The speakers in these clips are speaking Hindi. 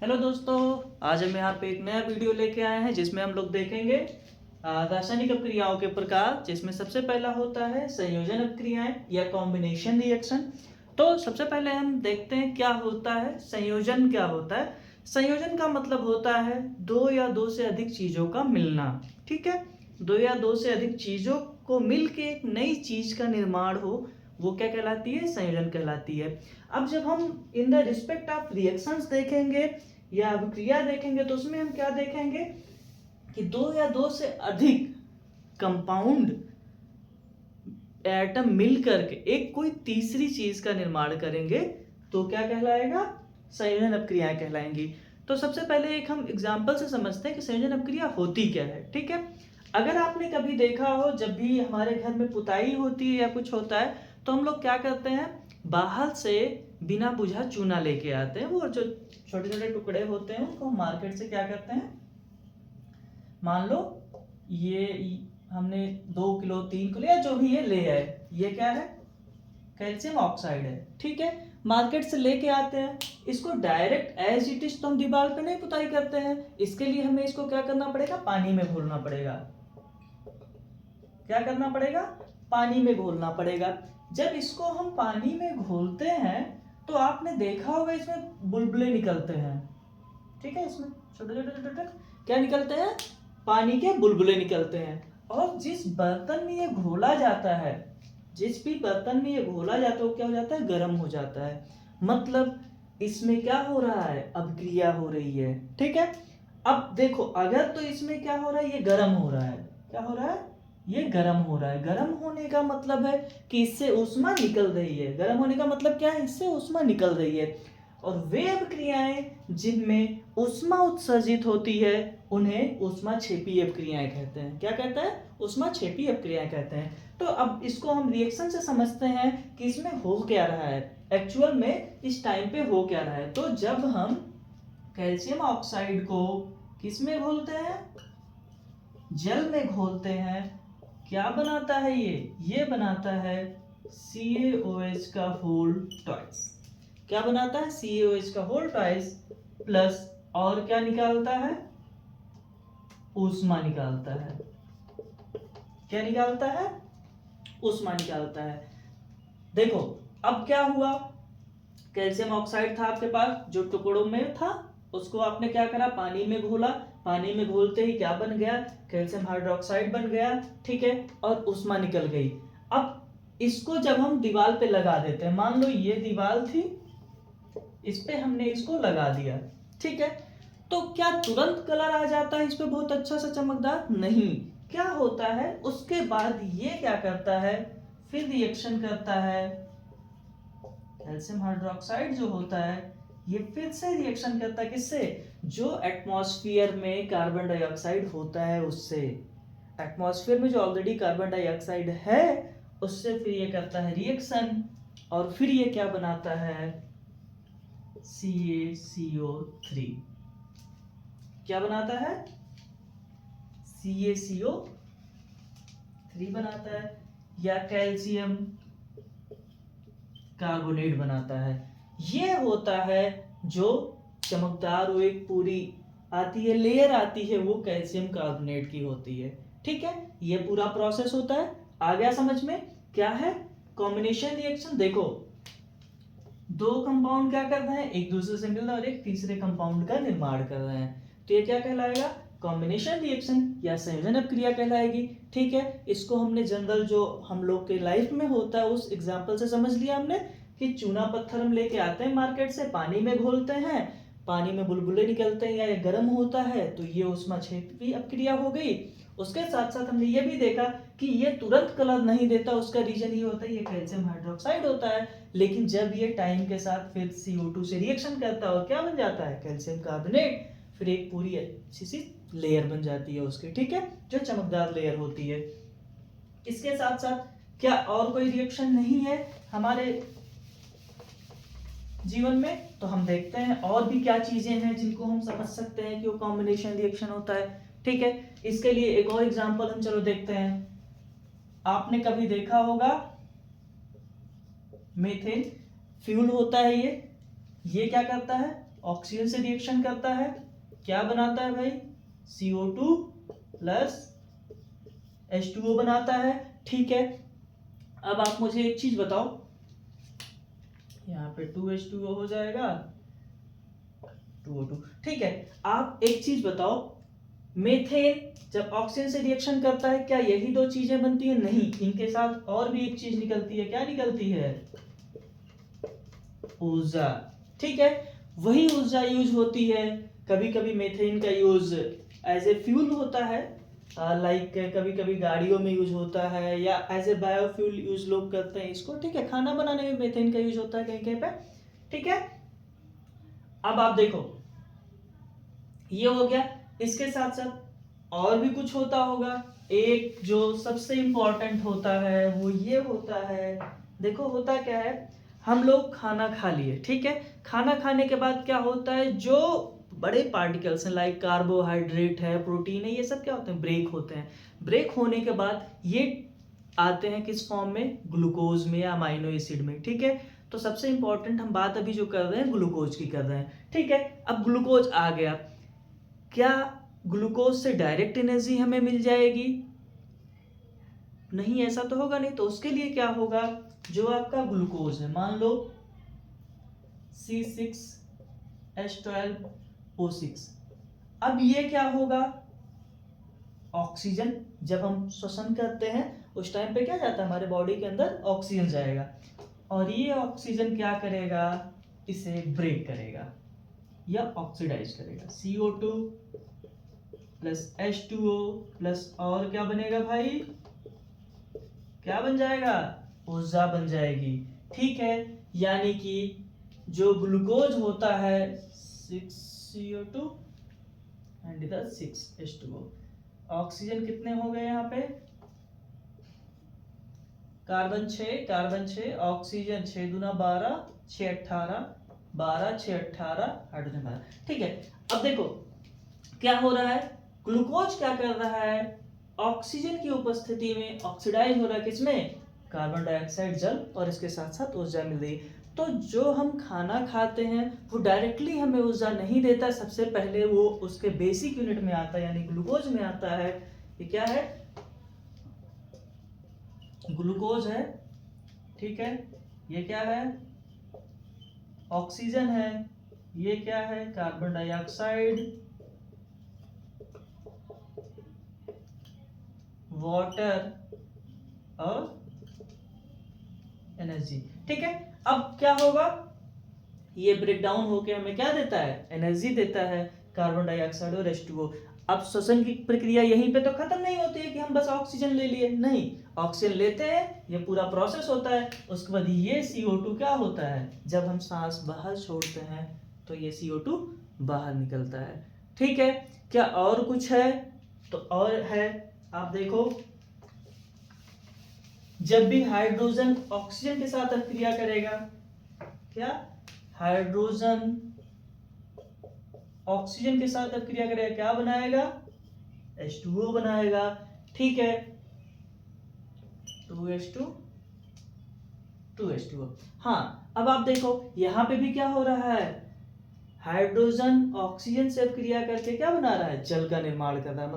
हेलो दोस्तों, आज हम यहाँ पे एक नया वीडियो लेके आए हैं जिसमें हम लोग देखेंगे रासायनिक अपक्रियाओं के प्रकार, जिसमें सबसे पहला होता है संयोजन अपक्रियाएं या कॉम्बिनेशन रिएक्शन। तो सबसे पहले हम देखते हैं क्या होता है संयोजन। क्या होता है संयोजन? का मतलब होता है दो या दो से अधिक चीजों का मिलना। ठीक है, दो या दो से अधिक चीजों को मिलके एक नई चीज का निर्माण हो, वो क्या कहलाती है? संयोजन कहलाती है। अब जब हम in the respect of reactions देखेंगे या अभिक्रिया देखेंगे तो उसमें हम क्या देखेंगे कि दो या दो से अधिक कंपाउंड एटम मिल करके एक कोई तीसरी चीज का निर्माण करेंगे तो क्या कहलाएगा? संयोजन अपक्रियाएं कहलाएंगी। तो सबसे पहले एक हम एग्जांपल से समझते हैं कि संयोजन अपक्रिया होती क्या है। ठीक है, अगर आपने कभी देखा हो, जब भी हमारे घर में पुताई होती है या कुछ होता है तो हम लोग क्या करते हैं, बाहर से बिना बुझा चूना लेके आते हैं। वो जो छोटे छोटे टुकड़े होते हैं उनको मार्केट से क्या करते हैं, मान लो ये हमने 2 किलो 3 किलो या जो भी ये ले आए, ये क्या है? कैल्शियम ऑक्साइड है। ठीक है, मार्केट से लेके आते हैं, इसको डायरेक्ट एज इट इज तो हम दीवार पे नहीं पुताई करते हैं। इसके लिए हमें इसको क्या करना पड़ेगा? पानी में घोलना पड़ेगा। क्या करना पड़ेगा? पानी में घोलना पड़ेगा। जब इसको हम पानी में घोलते हैं तो आपने देखा होगा इसमें बुलबुले निकलते हैं। ठीक है, इसमें छोटे छोटे छोटे छोटे क्या निकलते हैं? पानी के बुलबुले निकलते हैं। और जिस बर्तन में ये घोला जाता है, जिस भी बर्तन में ये घोला जाता है वो क्या हो जाता है? गर्म हो जाता है। मतलब इसमें क्या हो रहा है? अभिक्रिया हो रही है। ठीक है, अब देखो, अगर तो इसमें क्या हो रहा है? ये गर्म हो रहा है। क्या हो रहा है? ये गर्म हो रहा है। गर्म होने का मतलब है कि इससे ऊष्मा निकल रही है। गर्म होने का मतलब क्या है? इससे ऊष्मा निकल रही है। और वे अपक्रियाएं जिनमें ऊष्मा उत्सर्जित होती है उन्हें ऊष्माक्षेपी अपक्रियाएं कहते हैं। क्या कहते हैं? ऊष्माक्षेपी अपक्रियाएं कहते हैं। तो अब इसको हम रिएक्शन से समझते हैं कि इसमें हो क्या रहा है, एक्चुअल में इस टाइम पे हो क्या रहा है। तो जब हम कैल्शियम ऑक्साइड को किस में घोलते हैं? जल में घोलते हैं, क्या बनाता है ये बनाता है CaOH का होल ट्वाइस। क्या बनाता है? CaOH का होल ट्वाइस प्लस और क्या निकालता है? ऊष्मा निकालता है। क्या निकालता है? ऊष्मा निकालता है। देखो, अब क्या हुआ, कैल्शियम ऑक्साइड था आपके पास जो टुकड़ों में था, उसको आपने क्या करा? पानी में घोला। पानी में घोलते ही क्या बन गया? कैल्शियम हाइड्रोक्साइड बन गया। ठीक है, और ऊष्मा निकल गई। अब इसको जब हम दीवार पे लगा देते हैं, मान लो ये दीवार थी, इस पे हमने इसको लगा दिया। ठीक है, तो क्या तुरंत कलर आ जाता है इस पे बहुत अच्छा सा चमकदार? नहीं। क्या होता है उसके बाद? ये क्या करता है? फिर रिएक्शन करता है। कैल्शियम हाइड्रोक्साइड जो होता है ये फिर से रिएक्शन करता है किससे? जो एटमॉस्फेयर में कार्बन डाइऑक्साइड होता है उससे। एटमॉस्फेयर में जो ऑलरेडी कार्बन डाइऑक्साइड है उससे फिर ये करता है रिएक्शन, और फिर ये क्या बनाता है? CaCO3। क्या बनाता है? CaCO3 बनाता है, या कैल्शियम कार्बोनेट बनाता है। ये होता है जो चमकदार, वो एक पूरी आती है, लेयर आती है, वो कैल्शियम कार्बोनेट की होती है। ठीक है, ये पूरा प्रोसेस होता है। आ गया समझ में? क्या है कॉम्बिनेशन रिएक्शन? देखो, दो कंपाउंड क्या कर रहे हैं? एक दूसरे से मिल रहे हैं और एक तीसरे कंपाउंड का निर्माण कर रहे हैं, तो ये क्या कहलाएगा? कॉम्बिनेशन रिएक्शन या संयोजन अपक्रिया कहलाएगी। ठीक है, इसको हमने जनरल जो हम लोग के लाइफ में होता है उस एग्जांपल से समझ लिया हमने कि चूना पत्थर हम लेके आते हैं मार्केट से, पानी में घोलते हैं, पानी में बुलबुले निकलते हैं या ये गर्म होता है तो ये ऊष्माक्षेपी अपक्रिया हो गई। उसके साथ साथ हमने ये भी देखा कि ये तुरंत कलर नहीं देता, उसका रीजन ये होता है ये कैल्शियम हाइड्रोक्साइड होता है। लेकिन जब ये टाइम के साथ फिर CO2 से रिएक्शन करता है और क्या बन जाता है? कैल्शियम कार्बोनेट, फिर एक पूरी अच्छी सी लेयर बन जाती है उसकी। ठीक है, जो चमकदार लेयर होती है। इसके साथ साथ क्या और कोई रिएक्शन नहीं है हमारे जीवन में? तो हम देखते हैं और भी क्या चीजें हैं जिनको हम समझ सकते हैं कि वो कॉम्बिनेशन रिएक्शन होता है। ठीक है, इसके लिए एक और एग्जांपल हम चलो देखते हैं। आपने कभी देखा होगा मीथेन फ्यूल होता है, ये क्या करता है? ऑक्सीजन से रिएक्शन करता है, क्या बनाता है भाई, CO2 प्लस H2O बनाता है। ठीक है, अब आप मुझे एक चीज बताओ, यहाँ पे 2H2O हो जाएगा, 2O2। ठीक है, आप एक चीज बताओ, मेथेन जब ऑक्सीजन से रिएक्शन करता है क्या यही दो चीजें बनती है? नहीं, इनके साथ और भी एक चीज निकलती है। क्या निकलती है? ऊर्जा। ठीक है, वही ऊर्जा यूज होती है। कभी कभी मेथेन का यूज एज ए फ्यूल होता है, लाइक कभी कभी गाड़ियों में यूज होता है, या एज ए बायोफ्यूल यूज लोग करते हैं इसको। ठीक है, खाना बनाने में मेथेन का यूज होता है कहीं कहीं पे। ठीक है, अब आप देखो, ये हो गया। इसके साथ साथ और भी कुछ होता होगा। एक जो सबसे इंपॉर्टेंट होता है वो ये होता है, देखो होता क्या है, हम लोग खाना खा लिए, ठीक है, खाना खाने के बाद क्या होता है, जो बड़े पार्टिकल्स हैं लाइक कार्बोहाइड्रेट है, प्रोटीन है, ये सब क्या होते हैं, ब्रेक होते हैं। ब्रेक होने के बाद ये आते हैं किस फॉर्म में, ग्लूकोज में या अमाइनो एसिड में। ठीक है, तो सबसे इंपॉर्टेंट हम बात अभी जो कर रहे हैं ग्लूकोज की कर रहे हैं। ठीक है, अब ग्लूकोज आ गया, क्या ग्लूकोज से डायरेक्ट एनर्जी हमें मिल जाएगी? नहीं, ऐसा तो होगा नहीं। तो उसके लिए क्या होगा, जो आपका ग्लूकोज है, मान लो C6H12O6, अब ये क्या होगा, ऑक्सीजन जब हम श्वसन करते हैं उस टाइम पे क्या जाता है, हमारे बॉडी के अंदर ऑक्सीजन जाएगा, और ये ऑक्सीजन क्या करेगा, इसे ब्रेक करेगा या ऑक्सीडाइज करेगा। CO2 प्लस H2O प्लस और क्या बनेगा भाई, क्या बन जाएगा, ऊर्जा बन जाएगी। ठीक है, यानी कि जो ग्लूकोज होता है 6CO2 एंड इधर 6H2O, ऑक्सीजन कितने हो गए यहाँ पे, कार्बन 6, ऑक्सीजन 6 दूना 12, 6 18, 12 6 18, हाइड्रोजन 12। ठीक है, अब देखो क्या हो रहा है, ग्लूकोज क्या कर रहा है, ऑक्सीजन की उपस्थिति में ऑक्सीडाइज हो रहा है, किसमें, कार्बन डाइऑक्साइड जल, और इसके साथ साथ ऊर्जा मिल रही है। तो जो हम खाना खाते हैं वो डायरेक्टली हमें ऊर्जा नहीं देता, सबसे पहले वो उसके बेसिक यूनिट में आता है, यानी ग्लूकोज में आता है। ये क्या है, ग्लूकोज है। ठीक है, ये क्या है, ऑक्सीजन है, ये क्या है, कार्बन डाइऑक्साइड, वाटर और एनर्जी। ठीक है, अब क्या होगा, ये ब्रेक डाउन होके हमें क्या देता है, एनर्जी देता है, कार्बन डाइऑक्साइड और H2O। अब श्वसन की प्रक्रिया यहीं पे तो खत्म नहीं होती है कि हम बस ऑक्सीजन ले लिए, नहीं, ऑक्सीजन लेते हैं, ये पूरा प्रोसेस होता है, उसके बाद ये CO2 क्या होता है, जब हम सांस बाहर छोड़ते हैं तो ये CO2 बाहर निकलता है। ठीक है, क्या और कुछ है, तो और है, आप देखो, जब भी हाइड्रोजन ऑक्सीजन के साथ क्रिया करेगा, क्या, हाइड्रोजन ऑक्सीजन के साथ क्रिया करेगा, क्या बनाएगा, H2O बनाएगा। ठीक है, 2H2 2H2O। हाँ, अब आप देखो यहां पे भी क्या हो रहा है, हाइड्रोजन ऑक्सीजन से क्रिया करके क्या बना रहा है, जल का निर्माण कर रहा है।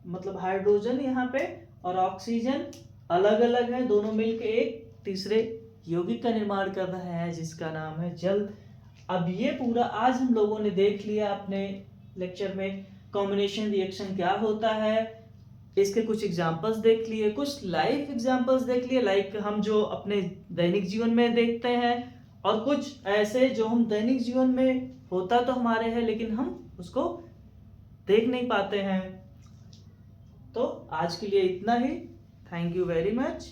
मतलब हाइड्रोजन यहाँ पे और ऑक्सीजन अलग अलग है, दोनों मिलकर एक तीसरे यौगिक का निर्माण कर रहे हैं जिसका नाम है जल। अब ये पूरा आज हम लोगों ने देख लिया अपने लेक्चर में, कॉम्बिनेशन रिएक्शन क्या होता है, इसके कुछ एग्जांपल्स देख लिए, कुछ लाइव एग्जांपल्स देख लिए, लाइक हम जो अपने दैनिक जीवन में देखते हैं, और कुछ ऐसे जो हम दैनिक जीवन में होता तो हमारे है लेकिन हम उसको देख नहीं पाते हैं। तो आज के लिए इतना ही, थैंक यू वेरी मच।